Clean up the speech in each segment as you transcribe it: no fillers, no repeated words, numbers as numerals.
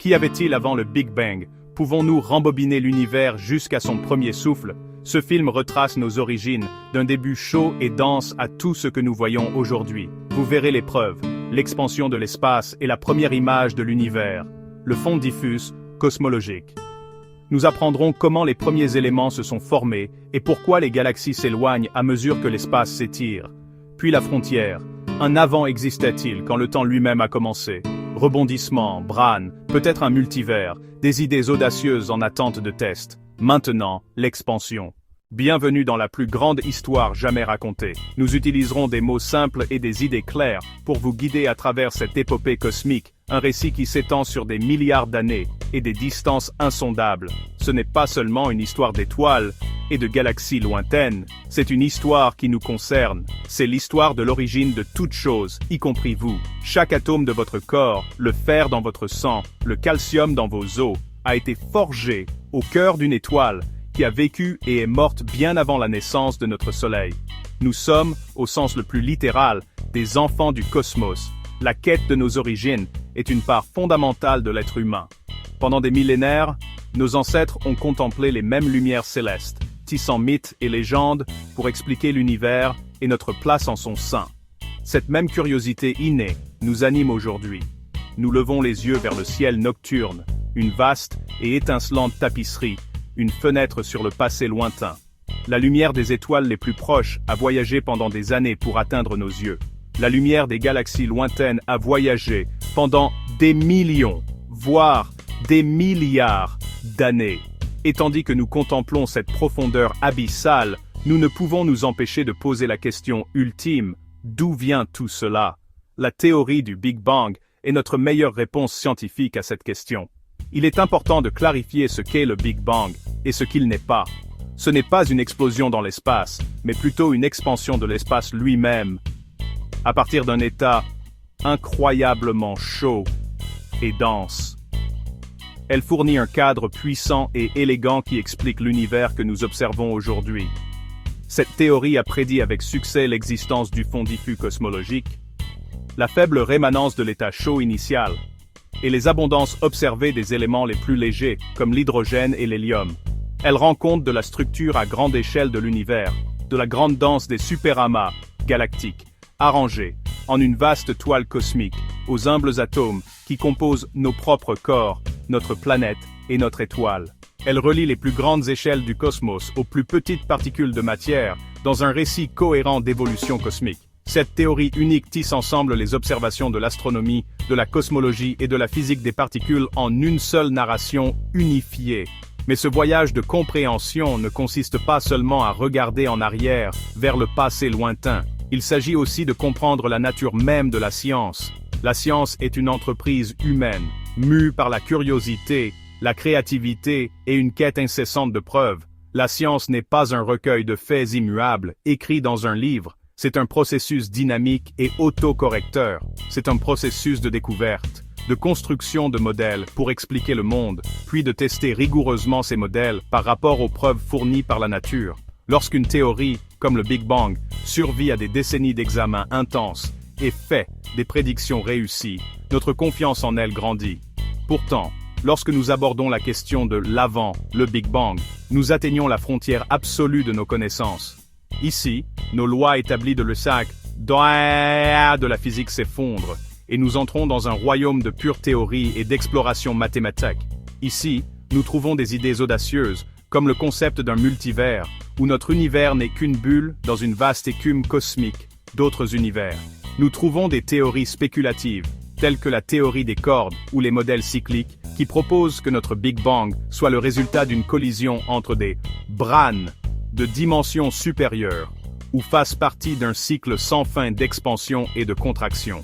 Qu'y avait-il avant le Big Bang? Pouvons-nous rembobiner l'univers jusqu'à son premier souffle? Ce film retrace nos origines, d'un début chaud et dense à tout ce que nous voyons aujourd'hui. Vous verrez les preuves, l'expansion de l'espace et la première image de l'univers, le fond diffus, cosmologique. Nous apprendrons comment les premiers éléments se sont formés et pourquoi les galaxies s'éloignent à mesure que l'espace s'étire. Puis la frontière. Un avant existait-il quand le temps lui-même a commencé? Rebondissement, Bran, peut-être un multivers, des idées audacieuses en attente de test. Maintenant, l'expansion. Bienvenue dans la plus grande histoire jamais racontée. Nous utiliserons des mots simples et des idées claires pour vous guider à travers cette épopée cosmique, un récit qui s'étend sur des milliards d'années et des distances insondables. Ce n'est pas seulement une histoire d'étoiles et de galaxies lointaines, c'est une histoire qui nous concerne. C'est l'histoire de l'origine de toute chose, y compris vous. Chaque atome de votre corps, le fer dans votre sang, le calcium dans vos os, a été forgé au cœur d'une étoile qui a vécu et est morte bien avant la naissance de notre Soleil. Nous sommes, au sens le plus littéral, des enfants du cosmos. La quête de nos origines est une part fondamentale de l'être humain. Pendant des millénaires, nos ancêtres ont contemplé les mêmes lumières célestes, tissant mythes et légendes pour expliquer l'univers et notre place en son sein. Cette même curiosité innée nous anime aujourd'hui. Nous levons les yeux vers le ciel nocturne, une vaste et étincelante tapisserie, une fenêtre sur le passé lointain. La lumière des étoiles les plus proches a voyagé pendant des années pour atteindre nos yeux. La lumière des galaxies lointaines a voyagé pendant des millions, voire des milliards d'années. Et tandis que nous contemplons cette profondeur abyssale, nous ne pouvons nous empêcher de poser la question ultime: d'où vient tout cela? La théorie du Big Bang est notre meilleure réponse scientifique à cette question. Il est important de clarifier ce qu'est le Big Bang et ce qu'il n'est pas. Ce n'est pas une explosion dans l'espace, mais plutôt une expansion de l'espace lui-même, à partir d'un état incroyablement chaud et dense. Elle fournit un cadre puissant et élégant qui explique l'univers que nous observons aujourd'hui. Cette théorie a prédit avec succès l'existence du fond diffus cosmologique, la faible rémanence de l'état chaud initial, et les abondances observées des éléments les plus légers, comme l'hydrogène et l'hélium. Elle rend compte de la structure à grande échelle de l'univers, de la grande danse des superamas galactiques, arrangés en une vaste toile cosmique, aux humbles atomes qui composent nos propres corps, notre planète et notre étoile. Elle relie les plus grandes échelles du cosmos aux plus petites particules de matière, dans un récit cohérent d'évolution cosmique. Cette théorie unique tisse ensemble les observations de l'astronomie, de la cosmologie et de la physique des particules en une seule narration unifiée. Mais ce voyage de compréhension ne consiste pas seulement à regarder en arrière, vers le passé lointain. Il s'agit aussi de comprendre la nature même de la science. La science est une entreprise humaine, mue par la curiosité, la créativité et une quête incessante de preuves. La science n'est pas un recueil de faits immuables, écrits dans un livre. C'est un processus dynamique et autocorrecteur. C'est un processus de découverte, de construction de modèles pour expliquer le monde, puis de tester rigoureusement ces modèles par rapport aux preuves fournies par la nature. Lorsqu'une théorie, comme le Big Bang, survit à des décennies d'examens intenses et fait des prédictions réussies, notre confiance en elle grandit. Pourtant, lorsque nous abordons la question de l'avant, le Big Bang, nous atteignons la frontière absolue de nos connaissances. Ici, nos lois établies de l'USAC de la physique s'effondrent, et nous entrons dans un royaume de pure théorie et d'exploration mathématique. Ici, nous trouvons des idées audacieuses, comme le concept d'un multivers, où notre univers n'est qu'une bulle dans une vaste écume cosmique d'autres univers. Nous trouvons des théories spéculatives, telles que la théorie des cordes ou les modèles cycliques, qui proposent que notre Big Bang soit le résultat d'une collision entre des branes de dimensions supérieures, ou fasse partie d'un cycle sans fin d'expansion et de contraction.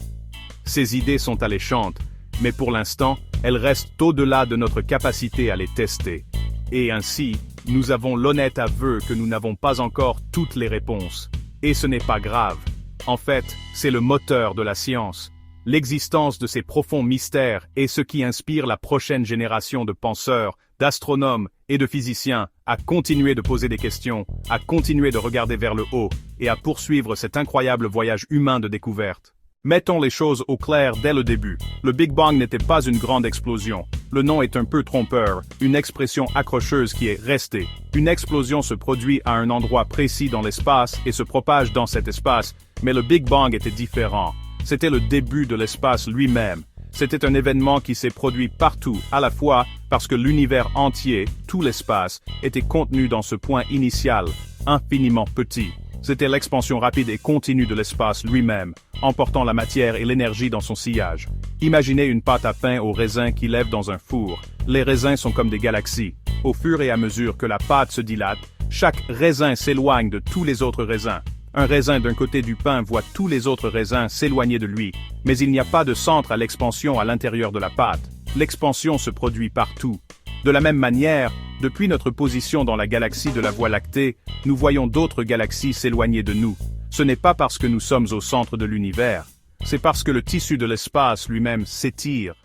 Ces idées sont alléchantes, mais pour l'instant, elles restent au-delà de notre capacité à les tester. Et ainsi, nous avons l'honnête aveu que nous n'avons pas encore toutes les réponses. Et ce n'est pas grave. En fait, c'est le moteur de la science. L'existence de ces profonds mystères est ce qui inspire la prochaine génération de penseurs, d'astronomes et de physiciens à continuer de poser des questions, à continuer de regarder vers le haut et à poursuivre cet incroyable voyage humain de découverte. Mettons les choses au clair dès le début. Le Big Bang n'était pas une grande explosion. Le nom est un peu trompeur, une expression accrocheuse qui est restée. Une explosion se produit à un endroit précis dans l'espace et se propage dans cet espace, mais le Big Bang était différent. C'était le début de l'espace lui-même. C'était un événement qui s'est produit partout, à la fois parce que l'univers entier, tout l'espace, était contenu dans ce point initial, infiniment petit. C'était l'expansion rapide et continue de l'espace lui-même, emportant la matière et l'énergie dans son sillage. Imaginez une pâte à pain aux raisins qui lève dans un four. Les raisins sont comme des galaxies. Au fur et à mesure que la pâte se dilate, chaque raisin s'éloigne de tous les autres raisins. Un raisin d'un côté du pain voit tous les autres raisins s'éloigner de lui, mais il n'y a pas de centre à l'expansion à l'intérieur de la pâte. L'expansion se produit partout. De la même manière, depuis notre position dans la galaxie de la Voie lactée, nous voyons d'autres galaxies s'éloigner de nous. Ce n'est pas parce que nous sommes au centre de l'univers, c'est parce que le tissu de l'espace lui-même s'étire.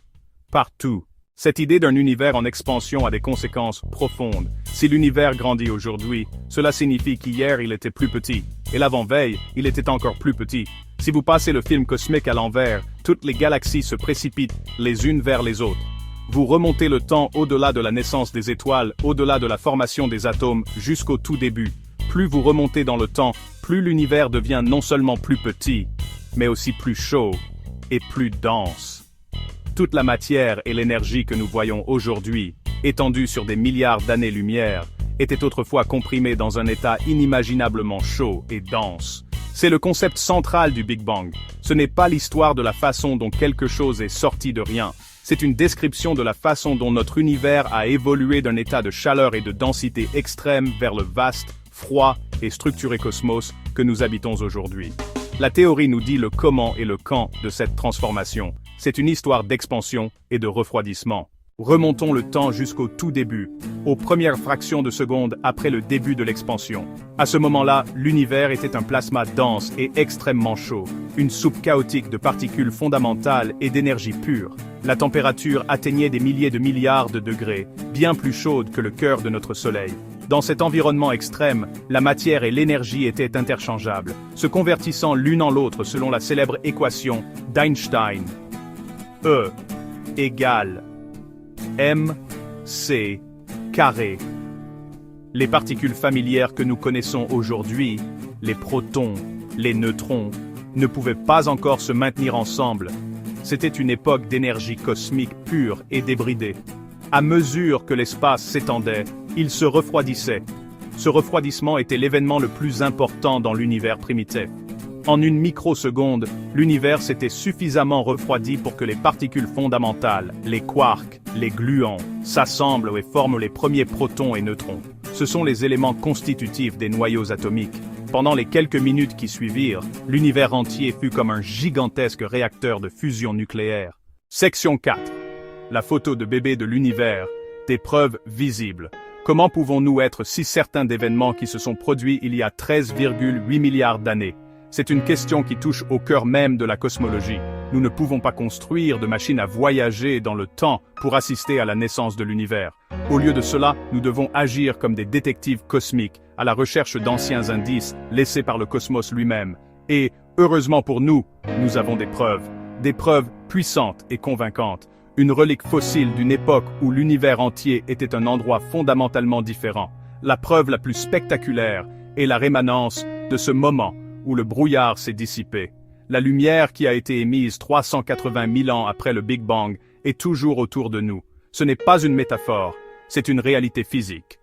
Partout. Cette idée d'un univers en expansion a des conséquences profondes. Si l'univers grandit aujourd'hui, cela signifie qu'hier il était plus petit, et l'avant-veille, il était encore plus petit. Si vous passez le film cosmique à l'envers, toutes les galaxies se précipitent les unes vers les autres. Vous remontez le temps au-delà de la naissance des étoiles, au-delà de la formation des atomes, jusqu'au tout début. Plus vous remontez dans le temps, plus l'univers devient non seulement plus petit, mais aussi plus chaud et plus dense. Toute la matière et l'énergie que nous voyons aujourd'hui, étendue sur des milliards d'années-lumière, était autrefois comprimée dans un état inimaginablement chaud et dense. C'est le concept central du Big Bang. Ce n'est pas l'histoire de la façon dont quelque chose est sorti de rien. C'est une description de la façon dont notre univers a évolué d'un état de chaleur et de densité extrême vers le vaste, froid et structuré cosmos que nous habitons aujourd'hui. La théorie nous dit le comment et le quand de cette transformation. C'est une histoire d'expansion et de refroidissement. Remontons le temps jusqu'au tout début, aux premières fractions de seconde après le début de l'expansion. À ce moment-là, l'univers était un plasma dense et extrêmement chaud, une soupe chaotique de particules fondamentales et d'énergie pure. La température atteignait des milliers de milliards de degrés, bien plus chaude que le cœur de notre Soleil. Dans cet environnement extrême, la matière et l'énergie étaient interchangeables, se convertissant l'une en l'autre selon la célèbre équation d'Einstein. E égale mc². Les particules familières que nous connaissons aujourd'hui, les protons, les neutrons, ne pouvaient pas encore se maintenir ensemble. C'était une époque d'énergie cosmique pure et débridée. À mesure que l'espace s'étendait, il se refroidissait. Ce refroidissement était l'événement le plus important dans l'univers primitif. En une microseconde, l'univers s'était suffisamment refroidi pour que les particules fondamentales, les quarks, les gluons, s'assemblent et forment les premiers protons et neutrons. Ce sont les éléments constitutifs des noyaux atomiques. Pendant les quelques minutes qui suivirent, l'univers entier fut comme un gigantesque réacteur de fusion nucléaire. Section 4. La photo de bébé de l'univers, des preuves visibles. Comment pouvons-nous être si certains d'événements qui se sont produits il y a 13,8 milliards d'années? C'est une question qui touche au cœur même de la cosmologie. Nous ne pouvons pas construire de machines à voyager dans le temps pour assister à la naissance de l'univers. Au lieu de cela, nous devons agir comme des détectives cosmiques, à la recherche d'anciens indices laissés par le cosmos lui-même. Et, heureusement pour nous, nous avons des preuves puissantes et convaincantes. Une relique fossile d'une époque où l'univers entier était un endroit fondamentalement différent. La preuve la plus spectaculaire est la rémanence de ce moment où le brouillard s'est dissipé. La lumière qui a été émise 380 000 ans après le Big Bang est toujours autour de nous. Ce n'est pas une métaphore, c'est une réalité physique.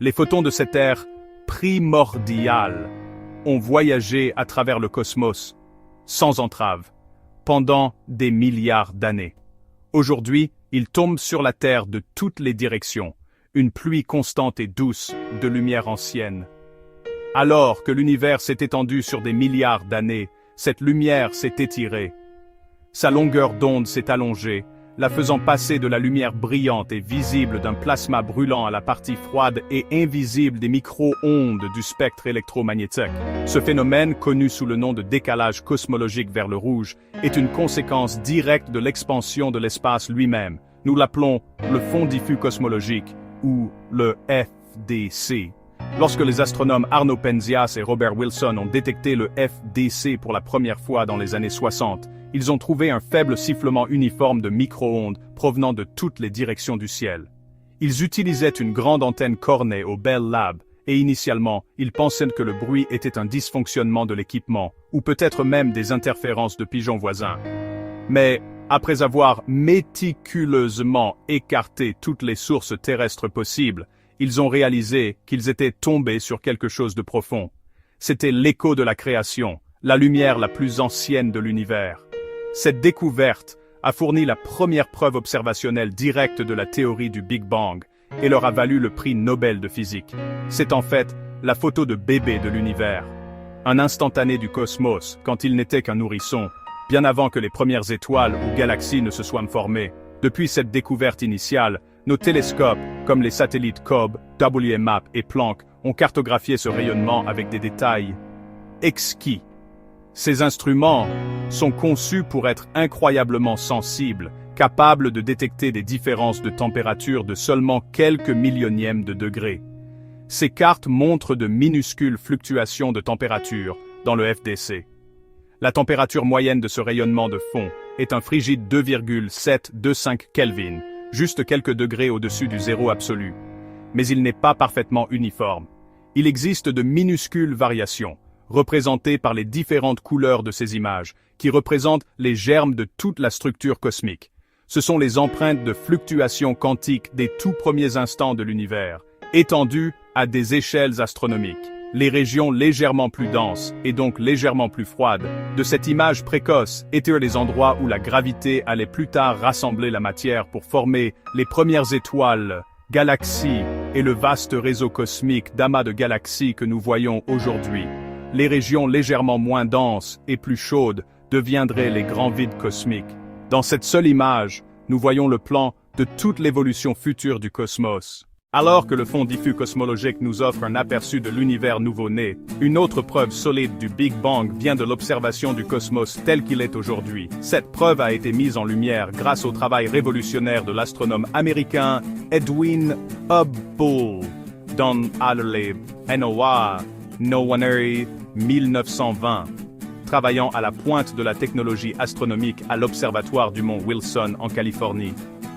Les photons de cette ère primordiale ont voyagé à travers le cosmos, sans entrave, pendant des milliards d'années. Aujourd'hui, ils tombent sur la Terre de toutes les directions, une pluie constante et douce de lumière ancienne. Alors que l'univers s'est étendu sur des milliards d'années, cette lumière s'est étirée. Sa longueur d'onde s'est allongée, la faisant passer de la lumière brillante et visible d'un plasma brûlant à la partie froide et invisible des micro-ondes du spectre électromagnétique. Ce phénomène, connu sous le nom de décalage cosmologique vers le rouge, est une conséquence directe de l'expansion de l'espace lui-même. Nous l'appelons le fond diffus cosmologique, ou le FDC. Lorsque les astronomes Arno Penzias et Robert Wilson ont détecté le FDC pour la première fois dans les années 60, ils ont trouvé un faible sifflement uniforme de micro-ondes provenant de toutes les directions du ciel. Ils utilisaient une grande antenne cornée au Bell Lab, et initialement, ils pensaient que le bruit était un dysfonctionnement de l'équipement, ou peut-être même des interférences de pigeons voisins. Mais, après avoir méticuleusement écarté toutes les sources terrestres possibles, ils ont réalisé qu'ils étaient tombés sur quelque chose de profond. C'était l'écho de la création, la lumière la plus ancienne de l'univers. Cette découverte a fourni la première preuve observationnelle directe de la théorie du Big Bang et leur a valu le prix Nobel de physique. C'est en fait la photo de bébé de l'univers. Un instantané du cosmos, quand il n'était qu'un nourrisson, bien avant que les premières étoiles ou galaxies ne se soient formées. Depuis cette découverte initiale, nos télescopes, comme les satellites Cobb, WMAP et Planck, ont cartographié ce rayonnement avec des détails exquis. Ces instruments sont conçus pour être incroyablement sensibles, capables de détecter des différences de température de seulement quelques millionièmes de degrés. Ces cartes montrent de minuscules fluctuations de température dans le FDC. La température moyenne de ce rayonnement de fond est un frigide 2,725 Kelvin, juste quelques degrés au-dessus du zéro absolu. Mais il n'est pas parfaitement uniforme. Il existe de minuscules variations, représentées par les différentes couleurs de ces images, qui représentent les germes de toute la structure cosmique. Ce sont les empreintes de fluctuations quantiques des tout premiers instants de l'univers, étendues à des échelles astronomiques. Les régions légèrement plus denses, et donc légèrement plus froides, de cette image précoce étaient les endroits où la gravité allait plus tard rassembler la matière pour former les premières étoiles, galaxies et le vaste réseau cosmique d'amas de galaxies que nous voyons aujourd'hui. Les régions légèrement moins denses et plus chaudes deviendraient les grands vides cosmiques. Dans cette seule image, nous voyons le plan de toute l'évolution future du cosmos. Alors que le fond diffus cosmologique nous offre un aperçu de l'univers nouveau-né, une autre preuve solide du Big Bang vient de l'observation du cosmos tel qu'il est aujourd'hui. Cette preuve a été mise en lumière grâce au travail révolutionnaire de l'astronome américain Edwin Hubble dans Adelaide, NOAA, Nowhere 1920. Travaillant à la pointe de la technologie astronomique à l'observatoire du mont Wilson en Californie.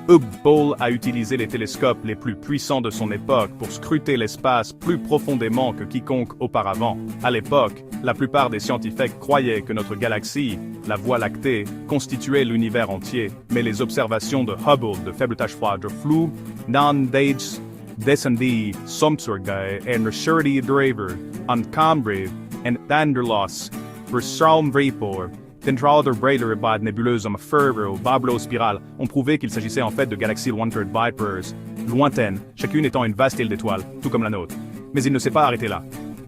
Hubble a utilisé les télescopes les plus puissants de son époque pour scruter l'espace plus profondément que quiconque auparavant. À l'époque, la plupart des scientifiques croyaient que notre galaxie, la Voie lactée, constituait l'univers entier, mais les observations de Hubble de faible-tâche-froide flou, non-dates, descendi, somturgae, en recherche driver, en cambre, en danderlos, versraum vapor, Dentralder Brader et nébuleuse comme Ferber ou Bablo Spiral ont prouvé qu'il s'agissait en fait de galaxies lointaines Vipers, lointaines, chacune étant une vaste île d'étoiles, tout comme la nôtre. Mais il ne s'est pas arrêté là.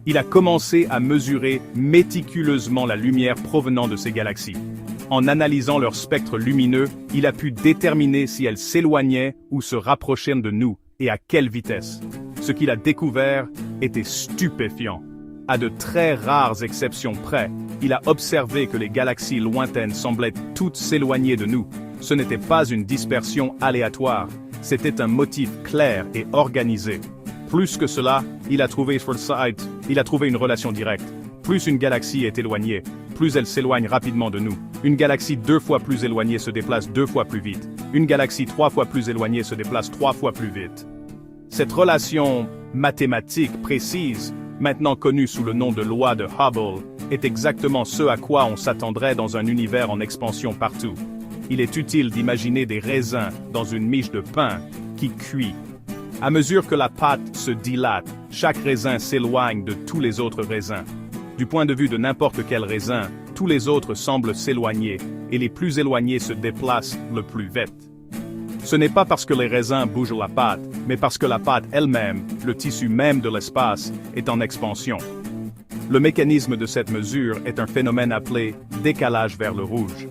Il a commencé à mesurer méticuleusement la lumière provenant de ces galaxies. En analysant leur spectre lumineux, il a pu déterminer si elles s'éloignaient ou se rapprochaient de nous, et à quelle vitesse. Ce qu'il a découvert était stupéfiant. À de très rares exceptions près, il a observé que les galaxies lointaines semblaient toutes s'éloigner de nous. Ce n'était pas une dispersion aléatoire, c'était un motif clair et organisé. Plus que cela, il a trouvé une relation directe. Plus une galaxie est éloignée, plus elle s'éloigne rapidement de nous. Une galaxie 2 fois plus éloignée se déplace 2 fois plus vite. Une galaxie 3 fois plus éloignée se déplace 3 fois plus vite. Cette relation mathématique précise, maintenant connue sous le nom de loi de Hubble, est exactement ce à quoi on s'attendrait dans un univers en expansion partout. Il est utile d'imaginer des raisins dans une miche de pain qui cuit. À mesure que la pâte se dilate, chaque raisin s'éloigne de tous les autres raisins. Du point de vue de n'importe quel raisin, tous les autres semblent s'éloigner, et les plus éloignés se déplacent le plus vite. Ce n'est pas parce que les raisins bougent la pâte, mais parce que la pâte elle-même, le tissu même de l'espace, est en expansion. Le mécanisme de cette mesure est un phénomène appelé décalage vers le rouge.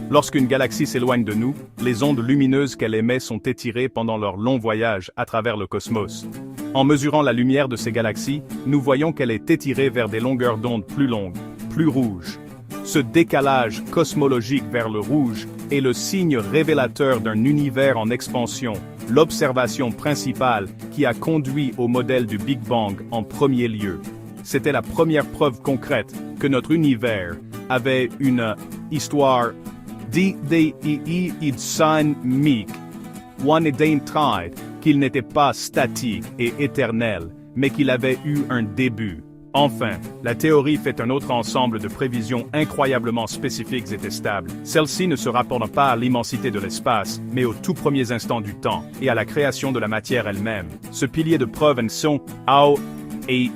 Lorsqu'une galaxie s'éloigne de nous, les ondes lumineuses qu'elle émet sont étirées pendant leur long voyage à travers le cosmos. En mesurant la lumière de ces galaxies, nous voyons qu'elle est étirée vers des longueurs d'onde plus longues, plus rouges. Ce décalage cosmologique vers le rouge est le signe révélateur d'un univers en expansion, l'observation principale qui a conduit au modèle du Big Bang en premier lieu. C'était la première preuve concrète que notre univers avait une histoire qu'il n'était pas statique et éternel, mais qu'il avait eu un début. Enfin, la théorie fait un autre ensemble de prévisions incroyablement spécifiques et testables. Celles-ci ne se rapportent pas à l'immensité de l'espace, mais aux tout premiers instants du temps, et à la création de la matière elle-même. Ce pilier de preuves sont Ao et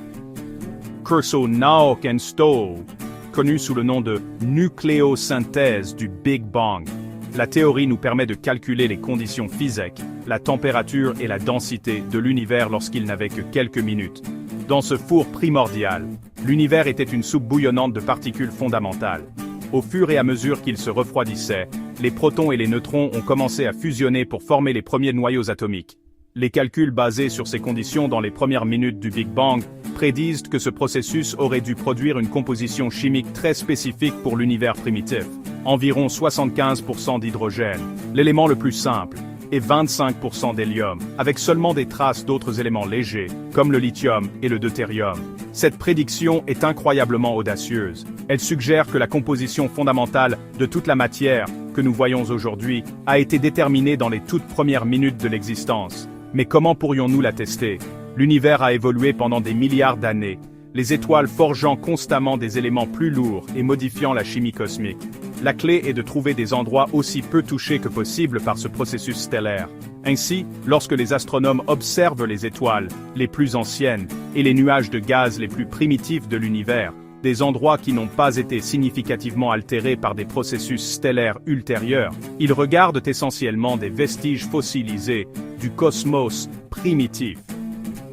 Kursor-Naok-Stowe, connu sous le nom de nucléosynthèse du Big Bang. La théorie nous permet de calculer les conditions physiques, la température et la densité de l'univers lorsqu'il n'avait que quelques minutes. Dans ce four primordial, l'univers était une soupe bouillonnante de particules fondamentales. Au fur et à mesure qu'il se refroidissait, les protons et les neutrons ont commencé à fusionner pour former les premiers noyaux atomiques. Les calculs basés sur ces conditions dans les premières minutes du Big Bang prédisent que ce processus aurait dû produire une composition chimique très spécifique pour l'univers primitif, environ 75% d'hydrogène, l'élément le plus simple, et 25% d'hélium, avec seulement des traces d'autres éléments légers, comme le lithium et le deutérium. Cette prédiction est incroyablement audacieuse. Elle suggère que la composition fondamentale de toute la matière que nous voyons aujourd'hui a été déterminée dans les toutes premières minutes de l'existence. Mais comment pourrions-nous la tester? L'univers a évolué pendant des milliards d'années, les étoiles forgeant constamment des éléments plus lourds et modifiant la chimie cosmique. La clé est de trouver des endroits aussi peu touchés que possible par ce processus stellaire. Ainsi, lorsque les astronomes observent les étoiles les plus anciennes et les nuages de gaz les plus primitifs de l'univers, des endroits qui n'ont pas été significativement altérés par des processus stellaires ultérieurs, ils regardent essentiellement des vestiges fossilisés du cosmos primitif.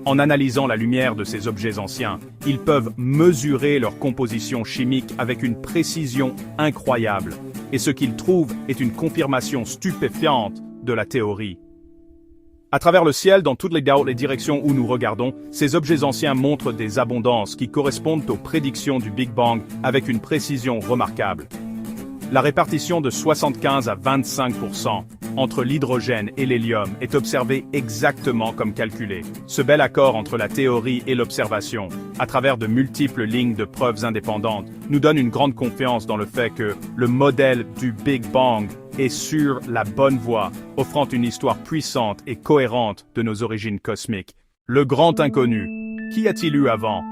En analysant la lumière de ces objets anciens, ils peuvent mesurer leur composition chimique avec une précision incroyable, et ce qu'ils trouvent est une confirmation stupéfiante de la théorie. À travers le ciel, dans toutes les directions où nous regardons, ces objets anciens montrent des abondances qui correspondent aux prédictions du Big Bang avec une précision remarquable. La répartition de 75 à 25% entre l'hydrogène et l'hélium est observée exactement comme calculé. Ce bel accord entre la théorie et l'observation, à travers de multiples lignes de preuves indépendantes, nous donne une grande confiance dans le fait que le modèle du Big Bang est sur la bonne voie, offrant une histoire puissante et cohérente de nos origines cosmiques. Le grand inconnu. Qu'y a-t-il eu avant?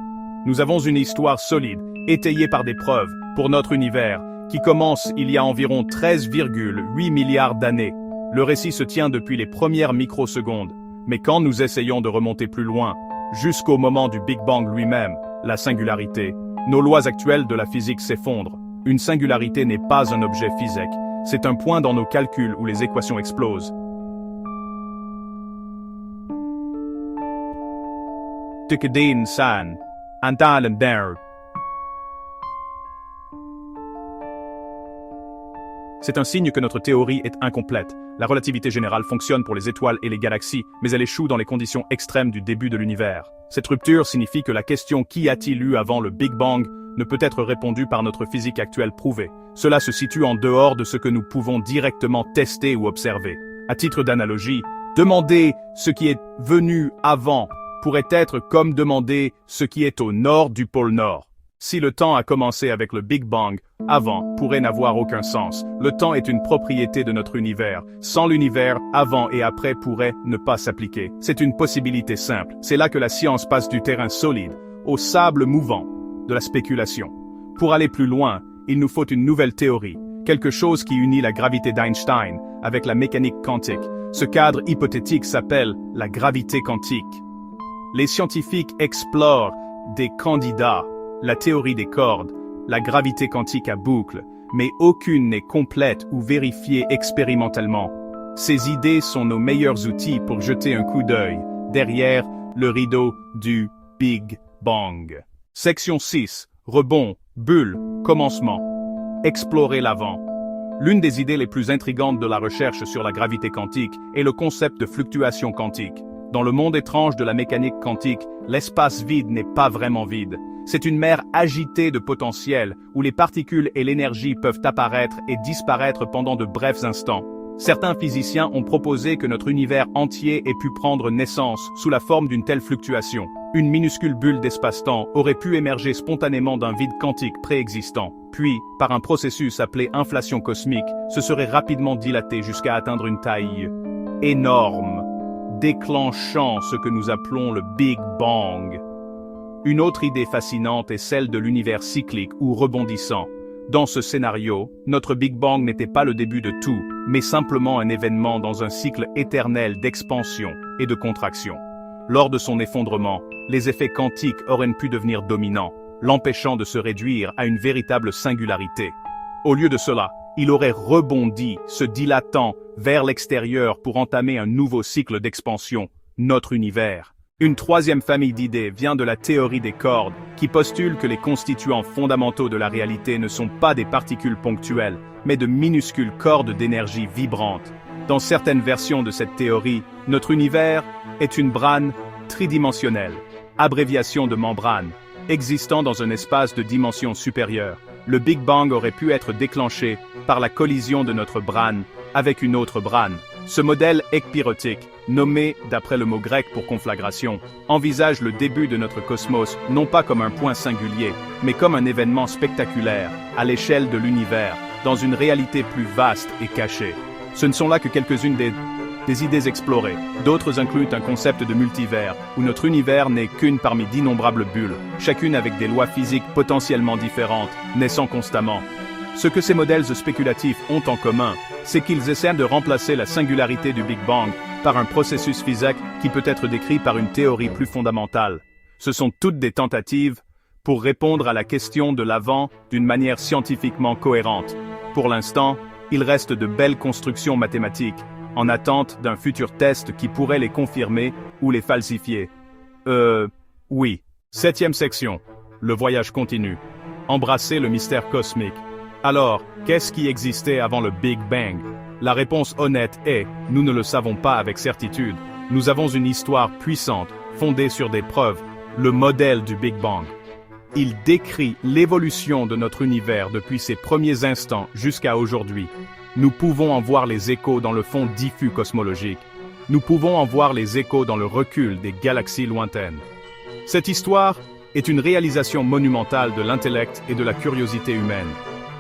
Nous avons une histoire solide, étayée par des preuves, pour notre univers, qui commence il y a environ 13,8 milliards d'années. Le récit se tient depuis les premières microsecondes, mais quand nous essayons de remonter plus loin, jusqu'au moment du Big Bang lui-même, la singularité, nos lois actuelles de la physique s'effondrent. Une singularité n'est pas un objet physique, c'est un point dans nos calculs où les équations explosent. C'est un signe que notre théorie est incomplète. La relativité générale fonctionne pour les étoiles et les galaxies, mais elle échoue dans les conditions extrêmes du début de l'univers. Cette rupture signifie que la question « Qu'y a-t-il eu avant le Big Bang ?» ne peut être répondue par notre physique actuelle prouvée. Cela se situe en dehors de ce que nous pouvons directement tester ou observer. À titre d'analogie, demander ce qui est venu avant pourrait être comme demander ce qui est au nord du pôle Nord. Si le temps a commencé avec le Big Bang, avant pourrait n'avoir aucun sens. Le temps est une propriété de notre univers. Sans l'univers, avant et après pourrait ne pas s'appliquer. C'est une possibilité simple. C'est là que la science passe du terrain solide au sable mouvant de la spéculation. Pour aller plus loin, il nous faut une nouvelle théorie, quelque chose qui unit la gravité d'Einstein avec la mécanique quantique. Ce cadre hypothétique s'appelle la gravité quantique. Les scientifiques explorent des candidats, la théorie des cordes, la gravité quantique à boucle, mais aucune n'est complète ou vérifiée expérimentalement. Ces idées sont nos meilleurs outils pour jeter un coup d'œil derrière le rideau du Big Bang. Section 6. Rebond, bulle, commencement. Explorer l'avant. L'une des idées les plus intrigantes de la recherche sur la gravité quantique est le concept de fluctuation quantique. Dans le monde étrange de la mécanique quantique, l'espace vide n'est pas vraiment vide. C'est une mer agitée de potentiel où les particules et l'énergie peuvent apparaître et disparaître pendant de brefs instants. Certains physiciens ont proposé que notre univers entier ait pu prendre naissance sous la forme d'une telle fluctuation. Une minuscule bulle d'espace-temps aurait pu émerger spontanément d'un vide quantique préexistant, puis, par un processus appelé inflation cosmique, se serait rapidement dilatée jusqu'à atteindre une taille énorme, déclenchant ce que nous appelons le Big Bang. Une autre idée fascinante est celle de l'univers cyclique ou rebondissant. Dans ce scénario, notre Big Bang n'était pas le début de tout, mais simplement un événement dans un cycle éternel d'expansion et de contraction. Lors de son effondrement, les effets quantiques auraient pu devenir dominants, l'empêchant de se réduire à une véritable singularité. Au lieu de cela, il aurait rebondi, se dilatant vers l'extérieur pour entamer un nouveau cycle d'expansion, notre univers. Une troisième famille d'idées vient de la théorie des cordes, qui postule que les constituants fondamentaux de la réalité ne sont pas des particules ponctuelles, mais de minuscules cordes d'énergie vibrantes. Dans certaines versions de cette théorie, notre univers est une brane tridimensionnelle, abréviation de membrane, existant dans un espace de dimension supérieure. Le Big Bang aurait pu être déclenché par la collision de notre brane avec une autre brane. Ce modèle ekpyrotique, nommé d'après le mot grec pour conflagration, envisage le début de notre cosmos non pas comme un point singulier, mais comme un événement spectaculaire, à l'échelle de l'univers, dans une réalité plus vaste et cachée. Ce ne sont là que quelques-unes des idées explorées. D'autres incluent un concept de multivers, où notre univers n'est qu'une parmi d'innombrables bulles, chacune avec des lois physiques potentiellement différentes, naissant constamment. Ce que ces modèles spéculatifs ont en commun, c'est qu'ils essaient de remplacer la singularité du Big Bang par un processus physique qui peut être décrit par une théorie plus fondamentale. Ce sont toutes des tentatives pour répondre à la question de l'avant d'une manière scientifiquement cohérente. Pour l'instant, il reste de belles constructions mathématiques, en attente d'un futur test qui pourrait les confirmer ou les falsifier. Oui. 7e section. Le voyage continue. Embrasser le mystère cosmique. Alors, qu'est-ce qui existait avant le Big Bang? La réponse honnête est, nous ne le savons pas avec certitude. Nous avons une histoire puissante, fondée sur des preuves, le modèle du Big Bang. Il décrit l'évolution de notre univers depuis ses premiers instants jusqu'à aujourd'hui. Nous pouvons en voir les échos dans le fond diffus cosmologique. Nous pouvons en voir les échos dans le recul des galaxies lointaines. Cette histoire est une réalisation monumentale de l'intellect et de la curiosité humaine.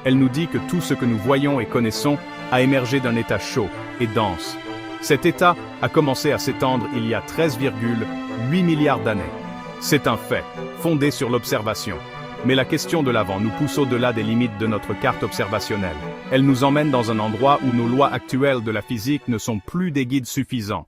Elle nous dit que tout ce que nous voyons et connaissons a émergé d'un état chaud et dense. Cet état a commencé à s'étendre il y a 13,8 milliards d'années. C'est un fait, fondé sur l'observation. Mais la question de l'avant nous pousse au-delà des limites de notre carte observationnelle. Elle nous emmène dans un endroit où nos lois actuelles de la physique ne sont plus des guides suffisants.